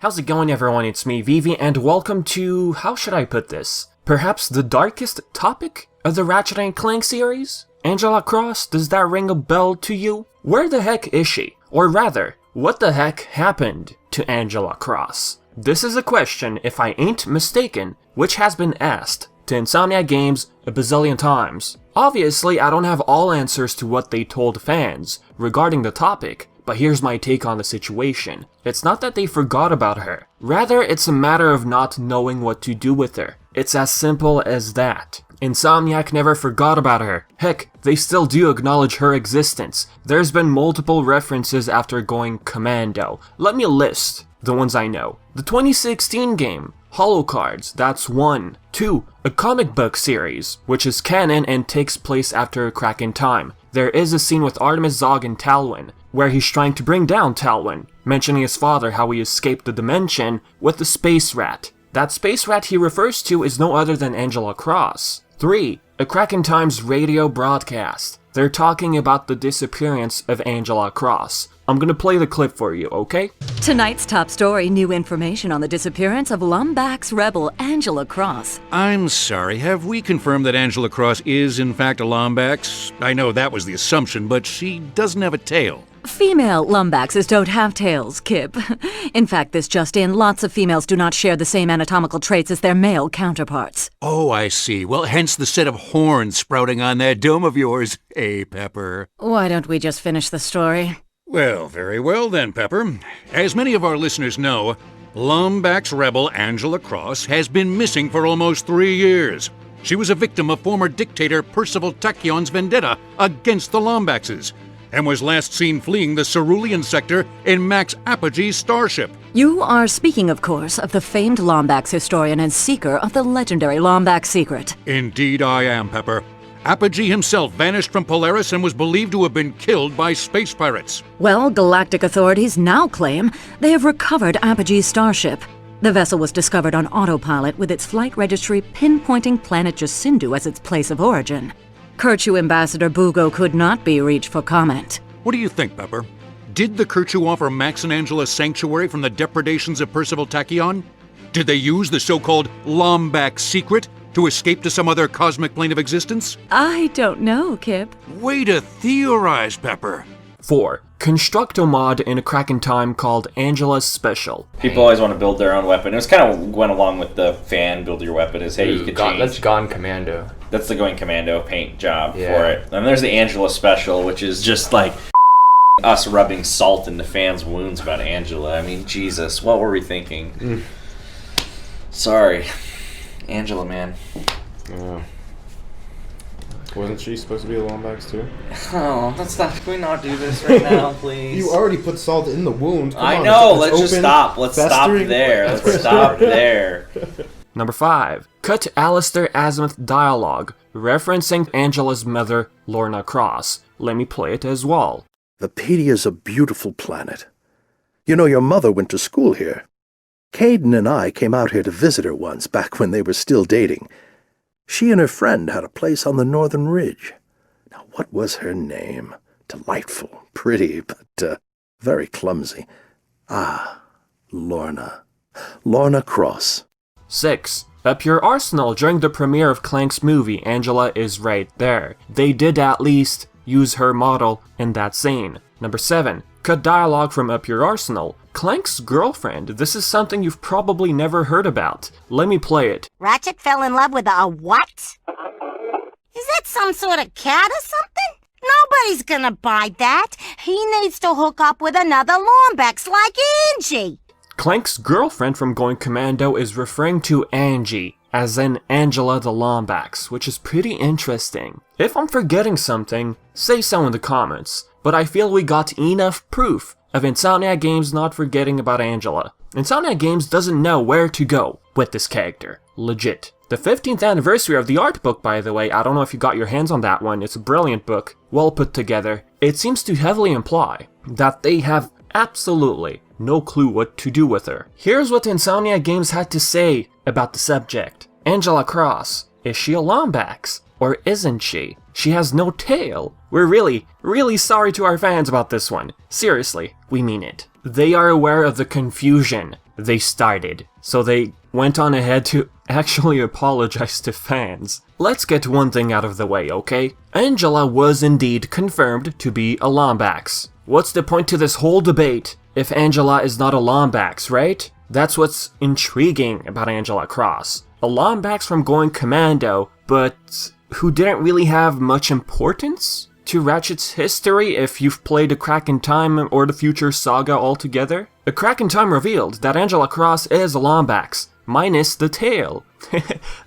How's it going, everyone? It's me, Vivi, and welcome to, how should I put this? Perhaps the darkest topic of the Ratchet and Clank series? Angela Cross, does that ring a bell to you? Where the heck is she? Or rather, what the heck happened to Angela Cross? This is a question, if I ain't mistaken, which has been asked to Insomniac Games a bazillion times. Obviously, I don't have all answers to what they told fans regarding the topic, but here's my take on the situation. It's not that they forgot about her. Rather, it's a matter of not knowing what to do with her. It's as simple as that. Insomniac never forgot about her. Heck, they still do acknowledge her existence. There's been multiple references after going commando. Let me list the ones I know. The 2016 game, Holo Cards, that's one. 2. A comic book series, which is canon and takes place after a crack in time. There is a scene with Artemis Zog and Talwyn, where he's trying to bring down Talwyn, mentioning his father how he escaped the dimension with the space rat. That space rat he refers to is no other than Angela Cross. 3. A Crack in Time's radio broadcast. They're talking about the disappearance of Angela Cross. I'm gonna play the clip for you, okay? Tonight's top story, new information on the disappearance of Lombax rebel Angela Cross. I'm sorry, have we confirmed that Angela Cross is in fact a Lombax? I know that was the assumption, but she doesn't have a tail. Female Lombaxes don't have tails, Kip. In fact, this just in, lots of females do not share the same anatomical traits as their male counterparts. Oh, I see. Well, hence the set of horns sprouting on that dome of yours, Pepper. Why don't we just finish the story? Well, very well then, Pepper. As many of our listeners know, Lombax rebel Angela Cross has been missing for almost 3 years. She was a victim of former dictator Percival Tachyon's vendetta against the Lombaxes, and was last seen fleeing the Cerulean sector in Max Apogee's starship. You are speaking, of course, of the famed Lombax historian and seeker of the legendary Lombax secret. Indeed I am, Pepper. Apogee himself vanished from Polaris and was believed to have been killed by space pirates. Well, galactic authorities now claim they have recovered Apogee's starship. The vessel was discovered on autopilot with its flight registry pinpointing planet Jacindu as its place of origin. Kerchu Ambassador Bugo could not be reached for comment. What do you think, Pepper? Did the Kerchu offer Max and Angela sanctuary from the depredations of Percival Tachyon? Did they use the so-called Lombax secret to escape to some other cosmic plane of existence? I don't know, Kip. Way to theorize, Pepper. 4. Construct a mod in a Crack in Time called Angela's Special. People always want to build their own weapon. It was kind of went along with the fan build your weapon is, hey, you could change. That's Gone Commando. That's the Going Commando paint job for it. And there's the Angela Special, which is just like us rubbing salt into fans' wounds about Angela. I mean, Jesus, what were we thinking? Sorry. Angela, man. Yeah. Wasn't she supposed to be a Lombax too? Oh, let's not. Can we not do this right now, please? You already put salt in the wound. Come I on, know. it's Let's just open, stop. Let's stop festering. there. Let's stop there. Number 5. Cut Alistair Azimuth dialogue, referencing Angela's mother, Lorna Cross. Let me play it as well. Vapedia's a beautiful planet. You know, your mother went to school here. Caden and I came out here to visit her once, back when they were still dating. She and her friend had a place on the northern ridge. Now, what was her name? Delightful, pretty, but very clumsy. Ah, Lorna. Lorna Cross. 6. Up your arsenal during the premiere of Clank's movie, Angela is right there. They did at least use her model in that scene. Number 7. Cut dialogue from Up Your Arsenal. Clank's girlfriend. This is something you've probably never heard about. Let me play it. Ratchet fell in love with a what? Is that some sort of cat or something? Nobody's gonna buy that. He needs to hook up with another Lombax like Angie. Clank's girlfriend from Going Commando is referring to Angie, as in Angela the Lombax, which is pretty interesting. If I'm forgetting something, say so in the comments, but I feel we got enough proof of Insomniac Games not forgetting about Angela. Insomniac Games doesn't know where to go with this character. Legit. The 15th anniversary of the art book, by the way, I don't know if you got your hands on that one, it's a brilliant book, well put together. It seems to heavily imply that they have absolutely no clue what to do with her. Here's what Insomniac Games had to say about the subject. Angela Cross, is she a Lombax? Or isn't she? She has no tail. We're really sorry to our fans about this one. Seriously, we mean it. They are aware of the confusion they started. So they went on ahead to actually apologize to fans. Let's get one thing out of the way, okay? Angela was indeed confirmed to be a Lombax. What's the point to this whole debate if Angela is not a Lombax, right? That's what's intriguing about Angela Cross. A Lombax from going commando, but who didn't really have much importance to Ratchet's history if you've played A Crack in Time or the Future Saga altogether. A Crack in Time revealed that Angela Cross is a Lombax, minus the tail.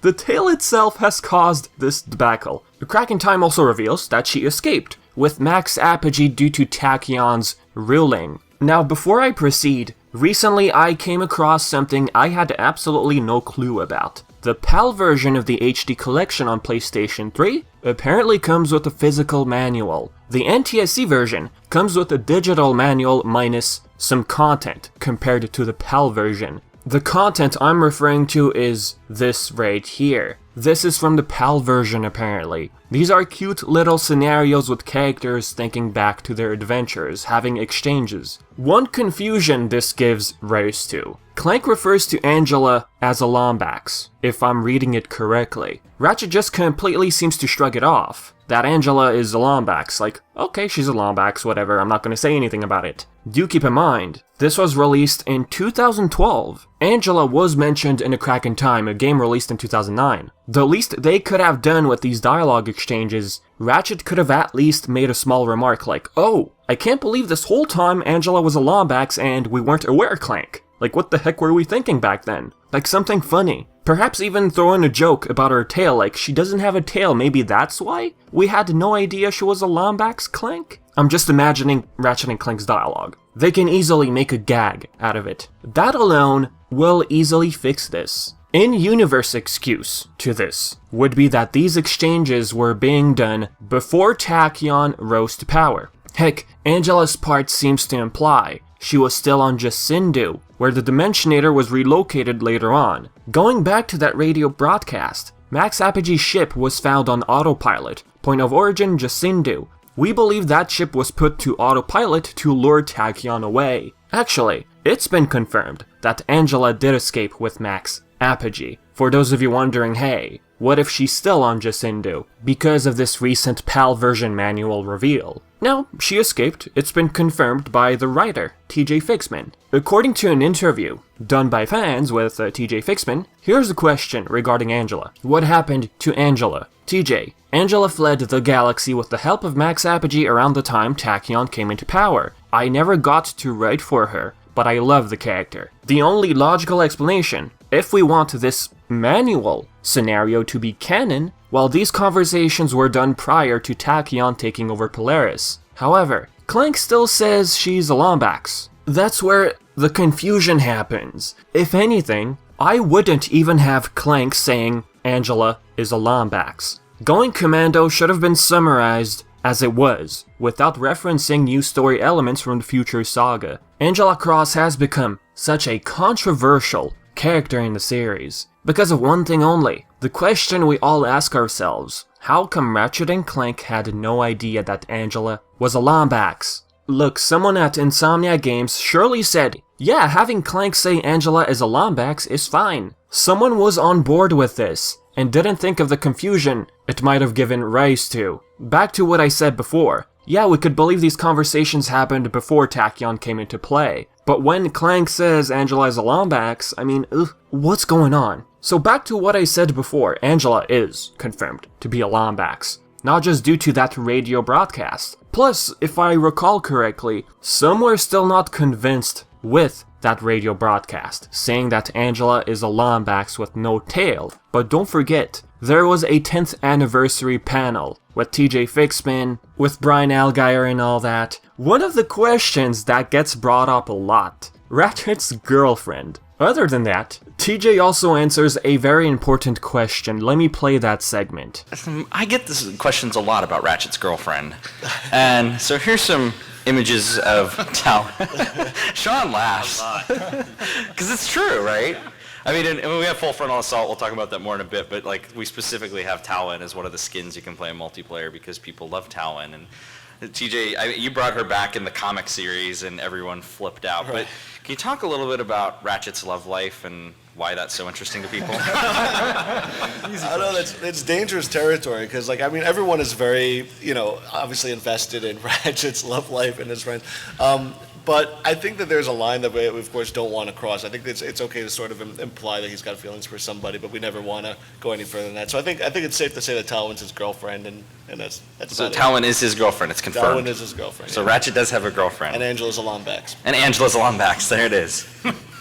The tail itself has caused this debacle. A Crack in Time also reveals that she escaped with max apogee due to Tachyon's ruling. Now, before I proceed, recently I came across something I had absolutely no clue about. The PAL version of the HD collection on PlayStation 3 apparently comes with a physical manual. The NTSC version comes with a digital manual minus some content compared to the PAL version. The content I'm referring to is this right here. This is from the PAL version apparently. These are cute little scenarios with characters thinking back to their adventures, having exchanges. One confusion this gives rise to. Clank refers to Angela as a Lombax, if I'm reading it correctly. Ratchet just completely seems to shrug it off, that Angela is a Lombax, like, okay, she's a Lombax, whatever, I'm not gonna say anything about it. Do keep in mind, this was released in 2012. Angela was mentioned in A Crack in Time, a game released in 2009. The least they could have done with these dialogue exchanges, Ratchet could have at least made a small remark like, oh, I can't believe this whole time Angela was a Lombax and we weren't aware, Clank. Like, what the heck were we thinking back then? Like, something funny. Perhaps even throw in a joke about her tail, like, she doesn't have a tail, maybe that's why? We had no idea she was a Lombax, Clank? I'm just imagining Ratchet and Clank's dialogue. They can easily make a gag out of it. That alone will easily fix this. In-universe excuse to this would be that these exchanges were being done before Tachyon rose to power. Heck, Angela's part seems to imply she was still on Jacindu, where the Dimensionator was relocated later on. Going back to that radio broadcast, Max Apogee's ship was found on autopilot, point of origin Jacindu. We believe that ship was put to autopilot to lure Tachyon away. Actually, it's been confirmed that Angela did escape with Max Apogee. For those of you wondering, hey, what if she's still on Jacindu? Because of this recent PAL version manual reveal. Now, she escaped. It's been confirmed by the writer, TJ Fixman. According to an interview done by fans with TJ Fixman, here's a question regarding Angela. What happened to Angela? TJ, Angela fled the galaxy with the help of Max Apogee around the time Tachyon came into power. I never got to write for her, but I love the character. The only logical explanation, if we want this manual scenario to be canon, while these conversations were done prior to Tachyon taking over Polaris. However, Clank still says she's a Lombax. That's where the confusion happens. If anything, I wouldn't even have Clank saying Angela is a Lombax. Going Commando should have been summarized as it was, without referencing new story elements from the Future Saga. Angela Cross has become such a controversial character in the series, because of one thing only. The question we all ask ourselves, how come Ratchet and Clank had no idea that Angela was a Lombax? Look, someone at Insomnia Games surely said, yeah, having Clank say Angela is a Lombax is fine. Someone was on board with this, and didn't think of the confusion it might have given rise to. Back to what I said before, yeah, we could believe these conversations happened before Tachyon came into play, but when Clank says Angela is a Lombax, I mean, what's going on? So back to what I said before, Angela is confirmed to be a Lombax, not just due to that radio broadcast. Plus, if I recall correctly, some were still not convinced with that radio broadcast, saying that Angela is a Lombax with no tail. But don't forget, there was a 10th anniversary panel with TJ Fixman, with Brian Algier and all that. One of the questions that gets brought up a lot, Ratchet's girlfriend. Other than that, TJ also answers a very important question. Let me play that segment. I get this questions a lot about Ratchet's girlfriend. And so here's some images of Tal. Sean laughs. Because it's true, right? I mean, and when we have Full Frontal Assault, we'll talk about that more in a bit, but like we specifically have Talon as one of the skins you can play in multiplayer because people love Talon. And TJ, you brought her back in the comic series and everyone flipped out. Right. But can you talk a little bit about Ratchet's love life and why that's so interesting to people? I know it's dangerous territory because, like, I mean, everyone is very, obviously invested in Ratchet's love life and his friends. But I think that there's a line that we, of course, don't want to cross. I think it's okay to sort of imply that he's got feelings for somebody, but we never want to go any further than that. So I think it's safe to say that Talwyn's his girlfriend, and that's so Talwyn is his girlfriend. It's confirmed. Talwyn is his girlfriend. So Ratchet does have a girlfriend. And Angela's a Lombax. There it is.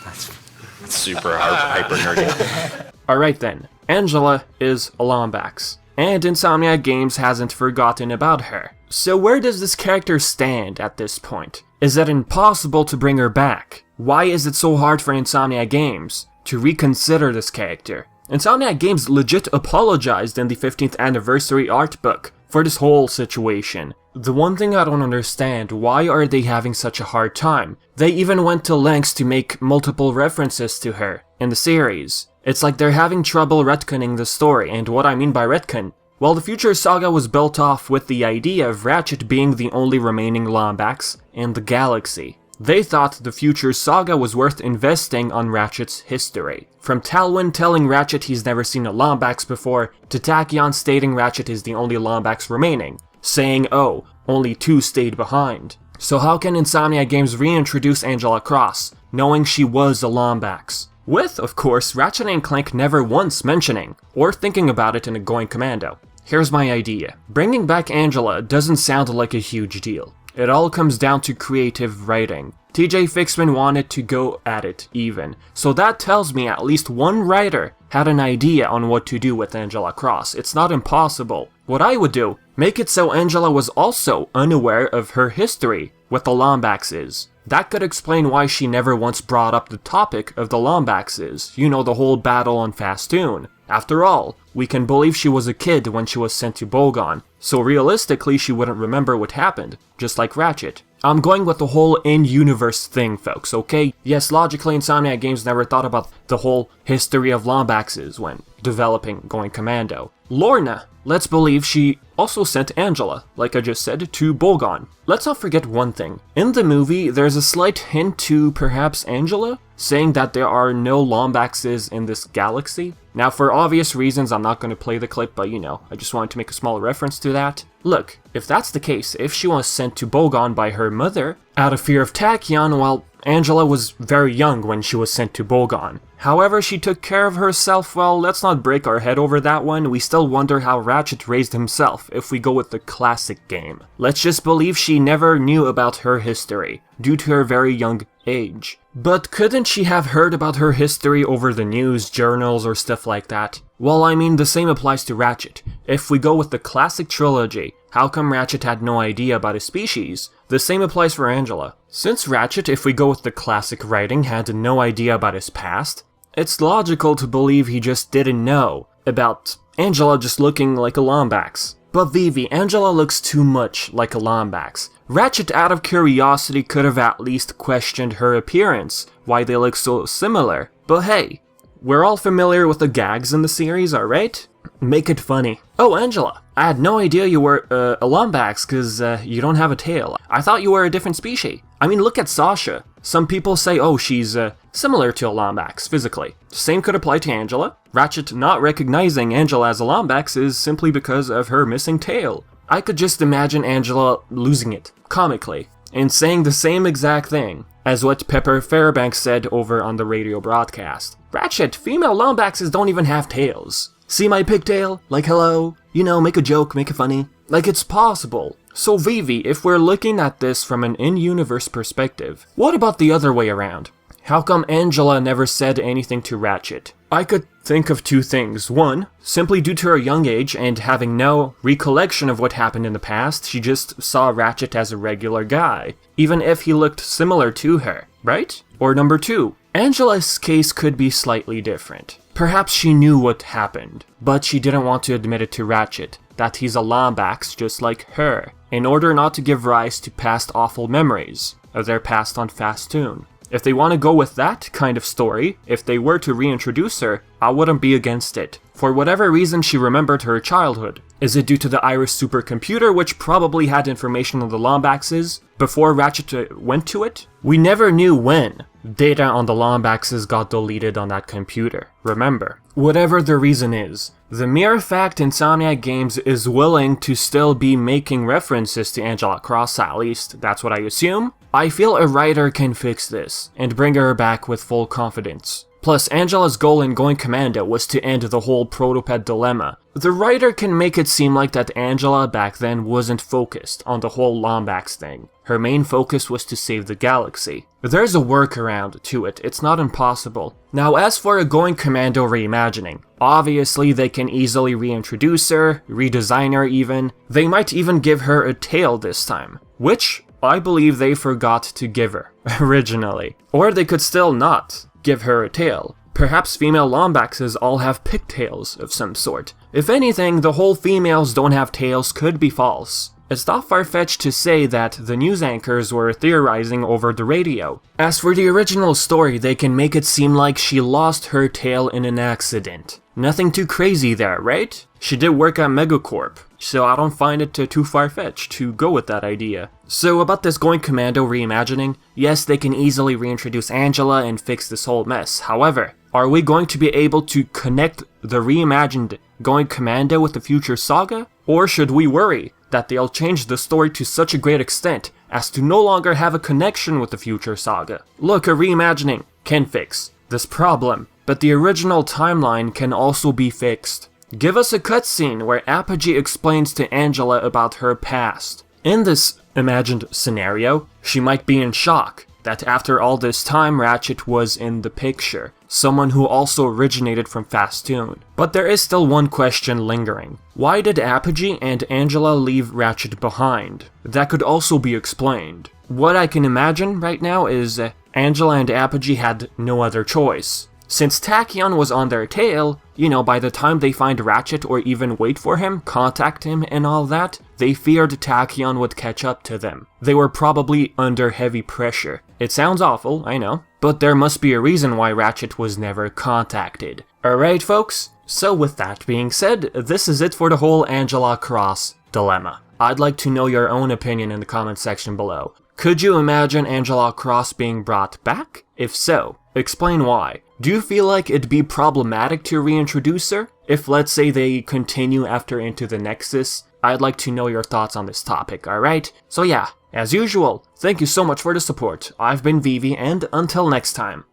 That's super hyper nerdy. Alright then, Angela is a Lombax, and Insomniac Games hasn't forgotten about her. So where does this character stand at this point? Is it impossible to bring her back? Why is it so hard for Insomniac Games to reconsider this character? Insomniac Games legit apologized in the 15th anniversary art book for this whole situation. The one thing I don't understand, why are they having such a hard time? They even went to lengths to make multiple references to her in the series. It's like they're having trouble retconning the story, and what I mean by retcon, well, the Future Saga was built off with the idea of Ratchet being the only remaining Lombax in the galaxy. They thought the Future Saga was worth investing on Ratchet's history. From Talwyn telling Ratchet he's never seen a Lombax before, to Tachyon stating Ratchet is the only Lombax remaining, saying, oh, only 2 stayed behind. So how can Insomniac Games reintroduce Angela Cross, knowing she was a Lombax? With, of course, Ratchet and Clank never once mentioning, or thinking about it in a Going Commando. Here's my idea. Bringing back Angela doesn't sound like a huge deal. It all comes down to creative writing. TJ Fixman wanted to go at it even, so that tells me at least one writer had an idea on what to do with Angela Cross. It's not impossible. What I would do, make it so Angela was also unaware of her history with the Lombaxes. That could explain why she never once brought up the topic of the Lombaxes, the whole battle on Fastoon. After all, we can believe she was a kid when she was sent to Bolgon, so realistically she wouldn't remember what happened, just like Ratchet. I'm going with the whole in-universe thing, folks, okay? Yes, logically, Insomniac Games never thought about the whole history of Lombaxes when developing Going Commando. Lorna, let's believe she also sent Angela, like I just said, to Bolgon. Let's not forget one thing. In the movie, there's a slight hint to perhaps Angela, saying that there are no Lombaxes in this galaxy. Now, for obvious reasons, I'm not going to play the clip, but I just wanted to make a small reference to that. Look, if that's the case, if she was sent to Bolgon by her mother, out of fear of Tachyon, well, Angela was very young when she was sent to Bolgon. However, she took care of herself. Well, let's not break our head over that one. We still wonder how Ratchet raised himself if we go with the classic game. Let's just believe she never knew about her history, due to her very young age. But couldn't she have heard about her history over the news, journals, or stuff like that? Well, I mean, the same applies to Ratchet. If we go with the classic trilogy, how come Ratchet had no idea about his species? The same applies for Angela. Since Ratchet, if we go with the classic writing, had no idea about his past, it's logical to believe he just didn't know about Angela just looking like a Lombax. But Vivi, Angela looks too much like a Lombax. Ratchet, out of curiosity, could have at least questioned her appearance, why they look so similar. But hey, we're all familiar with the gags in the series, alright? Make it funny. Oh, Angela, I had no idea you were a Lombax because you don't have a tail. I thought you were a different species. I mean, look at Sasha. Some people say, oh, she's similar to a Lombax physically. Same could apply to Angela. Ratchet not recognizing Angela as a Lombax is simply because of her missing tail. I could just imagine Angela losing it, comically, and saying the same exact thing as what Pepper Fairbanks said over on the radio broadcast. Ratchet, female Lombaxes don't even have tails. See my pigtail? Like hello? Make a joke, make it funny. Like it's possible. So Vivi, if we're looking at this from an in-universe perspective, what about the other way around? How come Angela never said anything to Ratchet? I could think of 2 things. One, simply due to her young age and having no recollection of what happened in the past, she just saw Ratchet as a regular guy, even if he looked similar to her, right? Or number 2, Angela's case could be slightly different. Perhaps she knew what happened, but she didn't want to admit it to Ratchet, that he's a Lombax just like her, in order not to give rise to past awful memories of their past on Fastoon. If they want to go with that kind of story, if they were to reintroduce her, I wouldn't be against it. For whatever reason, she remembered her childhood. Is it due to the Iris supercomputer, which probably had information on the Lombaxes before Ratchet went to it? We never knew when data on the Lombaxes got deleted on that computer, remember. Whatever the reason is, the mere fact Insomniac Games is willing to still be making references to Angela Cross, at least that's what I assume, I feel a writer can fix this and bring her back with full confidence. Plus, Angela's goal in going commando was to end the whole protopet dilemma. The writer can make it seem like that Angela back then wasn't focused on the whole Lombax thing. Her main focus was to save the galaxy. There's a workaround to it, it's not impossible. Now as for a going commando reimagining, obviously they can easily reintroduce her, redesign her even. They might even give her a tail this time, which I believe they forgot to give her originally. Or they could still not give her a tail. Perhaps female Lombaxes all have pigtails of some sort. If anything, the whole females don't have tails could be false. It's not far-fetched to say that the news anchors were theorizing over the radio. As for the original story, they can make it seem like she lost her tail in an accident. Nothing too crazy there, right? She did work at Megacorp, so I don't find it too far-fetched to go with that idea. So about this Going Commando reimagining, yes, they can easily reintroduce Angela and fix this whole mess. However, are we going to be able to connect the reimagined Going Commando with the future saga? Or should we worry that they'll change the story to such a great extent as to no longer have a connection with the future saga? Look, a reimagining can fix this problem, but the original timeline can also be fixed. Give us a cutscene where Apogee explains to Angela about her past. In this imagined scenario, she might be in shock that after all this time Ratchet was in the picture, someone who also originated from Fastoon. But there is still one question lingering. Why did Apogee and Angela leave Ratchet behind? That could also be explained. What I can imagine right now is Angela and Apogee had no other choice. Since Tachyon was on their tail, you know, by the time they find Ratchet or even wait for him, contact him and all that, they feared Tachyon would catch up to them. They were probably under heavy pressure. It sounds awful, I know, but there must be a reason why Ratchet was never contacted. Alright folks, so with that being said, this is it for the whole Angela Cross dilemma. I'd like to know your own opinion in the comment section below. Could you imagine Angela Cross being brought back? If so, explain why. Do you feel like it'd be problematic to reintroduce her? If let's say they continue after Into the Nexus, I'd like to know your thoughts on this topic, alright? So yeah, as usual, thank you so much for the support. I've been Vivi, and until next time.